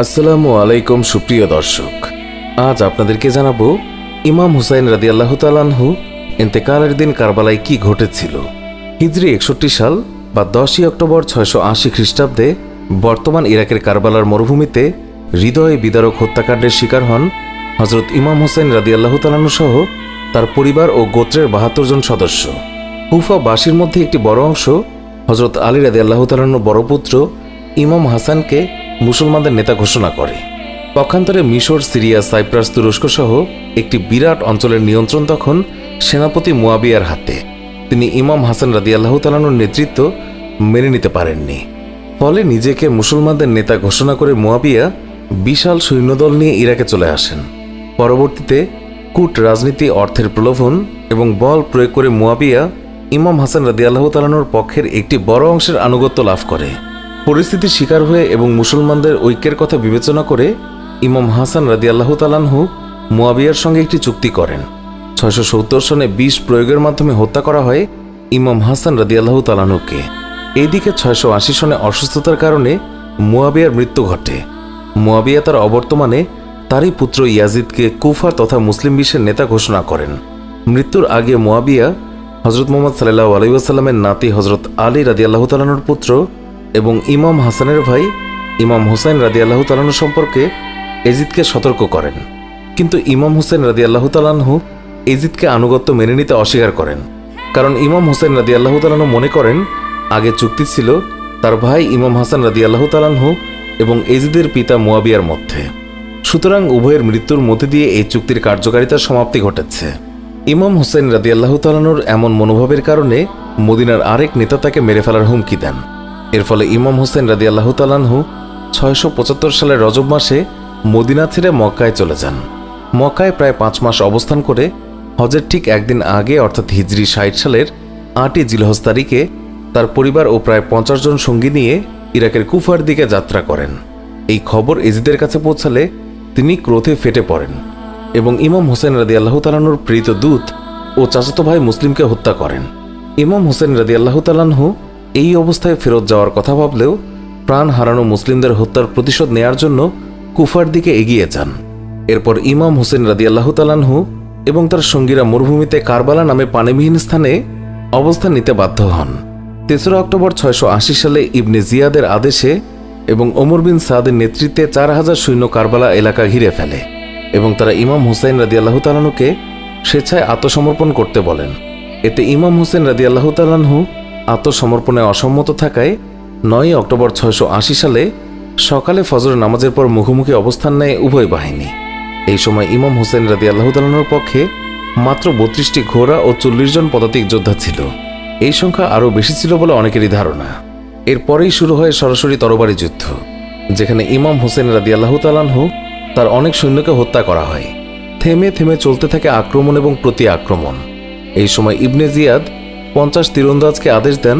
আসসালামু আলাইকুম সুপ্রিয় দর্শক, আজ আপনাদেরকে জানাবো ইমাম হুসাইন রাদিয়াল্লাহু তাআলা আনহু ইন্তেকালের দিন কারবালায় কি ঘটেছিল। হিজরি 61 সাল বা 10ই অক্টোবর 680 খ্রিস্টাব্দে বর্তমান ইরাকের কারবালার মরুভূমিতে হৃদয় বিদারক হত্যাকাণ্ডের শিকার হন হজরত ইমাম হুসাইন রাদিয়াল্লাহু তাআলা আনহু সহ তার পরিবার ও গোত্রের 72 জন সদস্য। কুফাবাসীর মধ্যে একটি বড় অংশ হজরত আলী রাদিয়াল্লাহু তাআলা আনহুর বড় পুত্র ইমাম হাসানকে মুসলমানদের নেতা ঘোষণা করে। পক্ষান্তরে মিশর, সিরিয়া, সাইপ্রাস, তুরস্ক সহ একটি বিরাট অঞ্চলের নিয়ন্ত্রণ তখন সেনাপতি মুয়াবিয়ার হাতে। তিনি ইমাম হাসান রাদিয়াল্লাহু তাআলা আনহুর নেতৃত্ব মেনে নিতে পারেননি। ফলে নিজেকে মুসলমানদের নেতা ঘোষণা করে মুয়াবিয়া বিশাল সৈন্যদল নিয়ে ইরাকে চলে আসেন। পরবর্তীতে কূট রাজনীতি, অর্থের প্রলোভন এবং বল প্রয়োগ করে মুয়াবিয়া ইমাম হাসান রাদিয়াল্লাহু তাআলা আনহুর পক্ষের একটি বড় অংশের আনুগত্য লাভ করে। পরিস্থিতির শিকার হয়ে এবং মুসলমানদের ঐক্যের কথা বিবেচনা করে ইমাম হাসান রাদিয়াল্লাহু তাআলা আনহু মুয়াবিয়ার সঙ্গে একটি চুক্তি করেন। 670 সনে বিষ প্রয়োগের মাধ্যমে হত্যা করা হয় ইমাম হাসান রাদিয়াল্লাহু তাআলা আনহুকে। এইদিকে 680 সনে অসুস্থতার কারণে মুয়াবিয়ার মৃত্যু ঘটে। মুয়াবিয়া তার অবর্তমানে তারই পুত্র ইয়াজিদকে কুফা তথা মুসলিম বিশ্বের নেতা ঘোষণা করেন। মৃত্যুর আগে মুয়াবিয়া হজরত মুহাম্মদ সাল্লাল্লাহু আলাইহি ওয়াসাল্লামের নাতি হজরত আলী রাদিয়াল্লাহু তাআলা আনহুর পুত্র এবং ইমাম হাসানের ভাই ইমাম হুসাইন রাদিয়াল্লাহু তাআলা আনহু সম্পর্কে এজিদকে সতর্ক করেন। কিন্তু ইমাম হুসাইন রাদিয়াল্লাহু তাআলা আনহু এজিদকে আনুগত্য মেনে নিতে অস্বীকার করেন। কারণ ইমাম হুসাইন রাদিয়াল্লাহু তাআলা আনহু মনে করেন আগে চুক্তি ছিল তার ভাই ইমাম হাসান রাদিয়াল্লাহু তাআলা আনহু এবং এজিদের পিতা মুয়াবিয়ার মধ্যে। সুতরাং উভয়ের মৃত্যুর মধ্যে দিয়ে এই চুক্তির কার্যকারিতার সমাপ্তি ঘটেছে। ইমাম হুসাইন রাদিয়াল্লাহু তাআলা আনহুর এমন মনোভাবের কারণে মদিনার আরেক নেতা তাকে মেরে ফেলার হুমকি দেন। এর ফলে ইমাম হুসাইন রাদিয়াল্লাহু তাআলা আনহু 675 সালের রজব মাসে মদিনা ছেড়ে মক্কায় চলে যান। মক্কায় প্রায় 5 মাস অবস্থান করে হজের ঠিক একদিন আগে অর্থাৎ হিজরি 60 সালের 8ই জিলহজ তারিখে তার পরিবার ও প্রায় 50 জন সঙ্গী নিয়ে ইরাকের কুফার দিকে যাত্রা করেন। এই খবর এজিদের কাছে পৌঁছালে তিনি ক্রোধে ফেটে পড়েন এবং ইমাম হুসাইন রাদিয়াল্লাহু তাআলা আনহুর প্রেরিত দূত ও চাচাতো ভাই মুসলিমকে হত্যা করেন। ইমাম হুসাইন রাদিয়াল্লাহু তাআলা আনহু এই অবস্থায় ফেরত যাওয়ার কথা ভাবলেও প্রাণ হারানো মুসলিমদের হত্যার প্রতিশোধ নেয়ার জন্য কুফার দিকে এগিয়ে যান। এরপর ইমাম হুসাইন রাদিয়াল্লাহু তাআলা আনহু এবং তার সঙ্গীরা মরুভূমিতে কারবালা নামে পানিবিহীন স্থানে অবস্থান নিতে বাধ্য হন। 3রা অক্টোবর 680 সালে ইবনে জিয়াদের আদেশে এবং ওমর বিন সাদের নেতৃত্বে 4000 সৈন্য কারবালা এলাকা ঘিরে ফেলে এবং তারা ইমাম হুসাইন রাদিয়াল্লাহু তাআলা আনহুকে স্বেচ্ছায় আত্মসমর্পণ করতে বলেন। এতে ইমাম হুসাইন রাদিয়াল্লাহু তাআলা আনহু আত্মসমর্পণে অসম্মত থাকায় 9ই অক্টোবর 680 সালে সকালে ফজর নামাজের পর মুখোমুখি অবস্থান নেয় উভয় বাহিনী। এই সময় ইমাম হুসাইন রাদিয়াল্লাহু তাআলা আনহুর পক্ষে মাত্র 32টি ঘোড়া ও 40 জন পদাতিক যোদ্ধা ছিল। এই সংখ্যা আরও বেশি ছিল বলে অনেকেরই ধারণা। এরপরেই শুরু হয় সরাসরি তরবারি যুদ্ধ, যেখানে ইমাম হুসাইন রাদিয়াল্লাহু তাআলা আনহু তার অনেক সৈন্যকে হত্যা করা হয়। থেমে থেমে চলতে থাকে আক্রমণ এবং প্রতি আক্রমণ। এই সময় ইবনে জিয়াদ 50 তীরন্দাজকে আদেশ দেন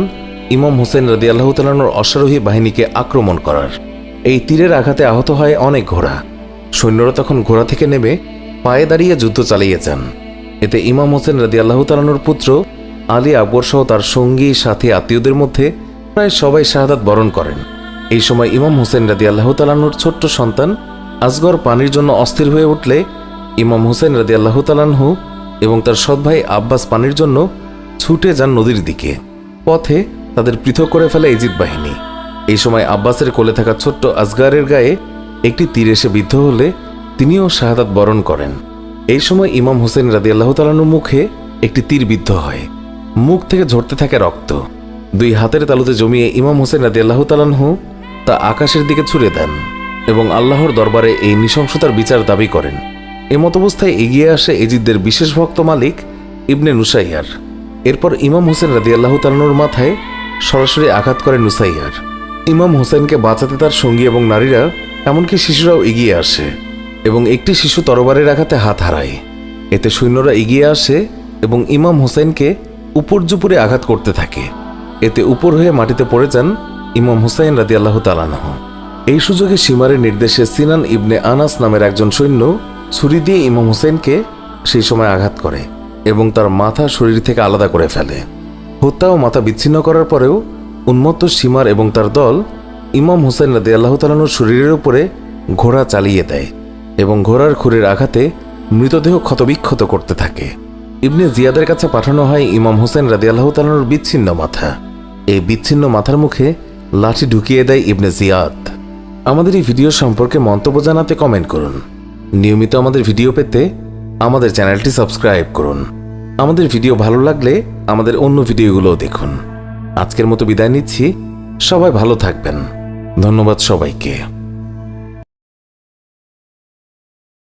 ইমাম হুসাইন রাদিয়াল্লাহু তাআলা আনহুর অশ্বারোহী বাহিনীকে আক্রমণ করার। এই তীরের আঘাতে আহত হয় অনেক ঘোড়া। সৈন্যরা তখন ঘোড়া থেকে নেমে পায়ে দাঁড়িয়ে যুদ্ধ চালিয়ে যান। এতে ইমাম হুসাইন রাদিয়াল্লাহু তাআলা আনহুর পুত্র আলী আকবর সহ তার সঙ্গী সাথী আত্মীয়দের মধ্যে প্রায় সবাই শাহাদাত বরণ করেন। এই সময় ইমাম হুসাইন রাদিয়াল্লাহু তাআলা আনহুর ছোট্ট সন্তান আসগর পানির জন্য অস্থির হয়ে উঠলে ইমাম হুসাইন রাদিয়াল্লাহু তাআলা আনহু এবং তার সৎ ভাই আব্বাস পানির জন্য ছুটে যান নদীর দিকে। পথে তাদের পৃথক করে ফেলে এজিদ বাহিনী। এই সময় আব্বাসের কোলে থাকা ছোট্ট আসগারের গায়ে একটি তীর এসে বিদ্ধ হলে তিনিও শাহাদাত বরণ করেন। এই সময় ইমাম হুসাইন রাদিয়াল্লাহু তাআলা আনহুর মুখে একটি তীর বিদ্ধ হয়। মুখ থেকে ঝরতে থাকে রক্ত। 2 হাতের তালুতে জমিয়ে ইমাম হুসাইন রাদিয়াল্লাহু তাআলা আনহু তা আকাশের দিকে ছুড়ে দেন এবং আল্লাহর দরবারে এই নৃশংসতার বিচার দাবি করেন। এমত অবস্থায় এগিয়ে আসে এজিদদের বিশেষ ভক্ত মালিক ইবনে নুসাইয়ার। এরপর ইমাম হুসাইন রাদিয়াল্লাহু তাআলা আনহুর মাথায় সরাসরি আঘাত করে নুসাইয়ার। ইমাম হুসাইনকে বাঁচাতে তার সঙ্গী এবং নারীরা, এমনকি শিশুরাও এগিয়ে আসে এবং একটি শিশু তরবারের আঘাতে হাত হারায়। এতে সৈন্যরা এগিয়ে আসে এবং ইমাম হুসাইনকে উপর্যুপুরে আঘাত করতে থাকে। এতে উপর হয়ে মাটিতে পড়ে যান ইমাম হুসাইন রাদিয়াল্লাহু তাআলা আনহু। এই সুযোগে শিমারের নির্দেশে সিনান ইবনে আনাস নামের একজন সৈন্য ছুরি দিয়ে ইমাম হুসাইনকে সেই সময় আঘাত করে এবং তার মাথা শরীর থেকে আলাদা করে ফেলে। হত্যা ও মাথা বিচ্ছিন্ন করার পরেও উন্মত্ত শিমার এবং তার দল ইমাম হুসাইন রাদিয়াল্লাহু তাআলা আনহুর শরীরের উপরে ঘোড়া চালিয়ে দেয় এবং ঘোড়ার খুরের আঘাতে মৃতদেহ ক্ষতবিক্ষত করতে থাকে। ইবনে জিয়াদের কাছে পাঠানো হয় ইমাম হোসেন রাদিয়াল্লাহু তাআলার বিচ্ছিন্ন মাথা। এই বিচ্ছিন্ন মাথার মুখে লাঠি ঢুকিয়ে দেয় ইবনে জিয়াদ। আমাদের এই ভিডিও সম্পর্কে মন্তব্য জানাতে কমেন্ট করুন। নিয়মিত আমাদের ভিডিও পেতে আমাদের চ্যানেলটি সাবস্ক্রাইব করুন। আমাদের ভিডিও ভালো লাগলে আমাদের অন্য ভিডিওগুলোও দেখুন। আজকের মতো বিদায় নিচ্ছি। সবাই ভালো থাকবেন। ধন্যবাদ সবাইকে।